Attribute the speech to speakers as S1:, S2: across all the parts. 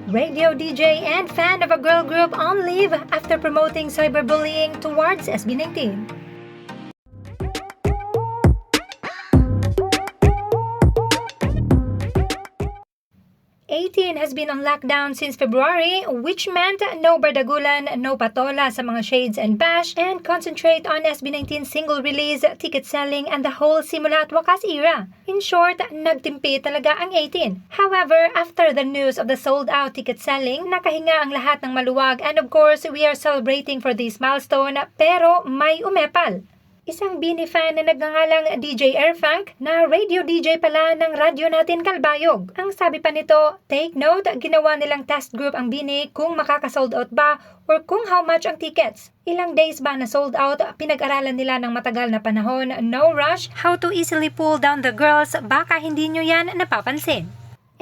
S1: Radio DJ and fan of a girl group on leave after promoting cyberbullying towards SB19. 18 has been on lockdown since February, which meant no bardagulan, no patola sa mga shades and bash, and concentrate on SB19 single release, ticket selling, and the whole simula at wakas era. In short, nagtimpi talaga ang 18. However, after the news of the sold-out ticket selling, nakahinga ang lahat ng maluwag, and of course, we are celebrating for this milestone, pero may umepal. Isang Bini fan na nagngangalang DJ Airfunk na radio DJ pala ng radyo natin Kalbayog. Ang sabi pa nito, take note, ginawa nilang test group ang Bini kung makaka-sold out ba or kung how much ang tickets. Ilang days ba na sold out, pinag-aralan nila ng matagal na panahon, no rush, how to easily pull down the girls, baka hindi nyo yan napapansin.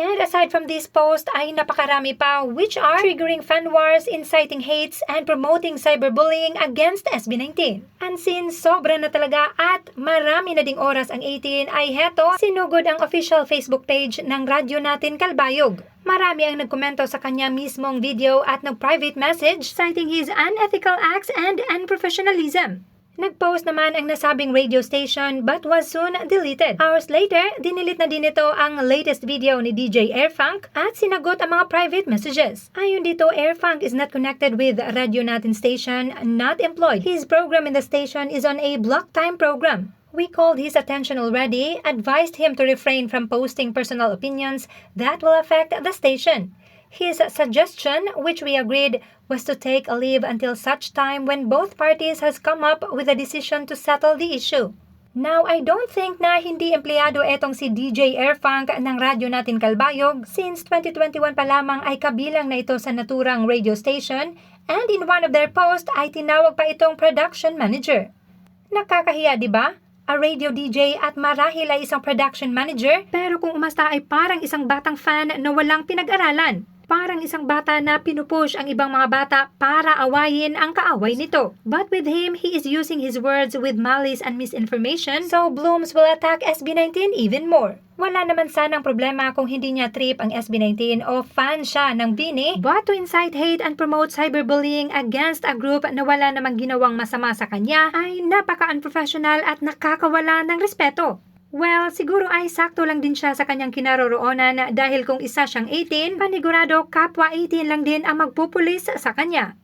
S1: And aside from this post ay napakarami pa which are triggering fan wars, inciting hates, and promoting cyberbullying against SB19. And since sobra na talaga at marami na ding oras ang 18 ay heto, sinugod ang official Facebook page ng radyo natin Kalbayog. Marami ang nagkomento sa kanya mismong video at nag-private message citing his unethical acts and unprofessionalism. Nag-post naman ang nasabing radio station but was soon deleted. Hours later, dinilit na din ito ang latest video ni DJ Airfunk at sinagot ang mga private messages. Ayon dito, Airfunk is not connected with Radio Natin station, not employed. His program in the station is on a block time program. We called his attention already, advised him to refrain from posting personal opinions that will affect the station. His suggestion, which we agreed, was to take a leave until such time when both parties has come up with a decision to settle the issue. Now, I don't think na hindi empleyado etong si DJ Airfunk ng radyo natin Kalbayog since 2021 pa lamang ay kabilang na ito sa naturang radio station and in one of their posts ay tinawag pa itong production manager. Nakakahiya, di ba? A radio DJ at marahil ay isang production manager pero kung umasta ay parang isang batang fan na walang pinag-aralan. Parang isang bata na pinupush ang ibang mga bata para awayin ang kaaway nito. But with him, he is using his words with malice and misinformation, so Blooms will attack SB19 even more. Wala naman sanang problema kung hindi niya trip ang SB19 o fan siya ng Bini, but to incite hate and promote cyberbullying against a group na wala namang ginawang masama sa kanya ay napaka-unprofessional at nakakawala ng respeto. Well, siguro ay sakto lang din siya sa kanyang kinaroroonan dahil kung isa siyang 18, panigurado kapwa 18 lang din ang magpupulis sa kanya.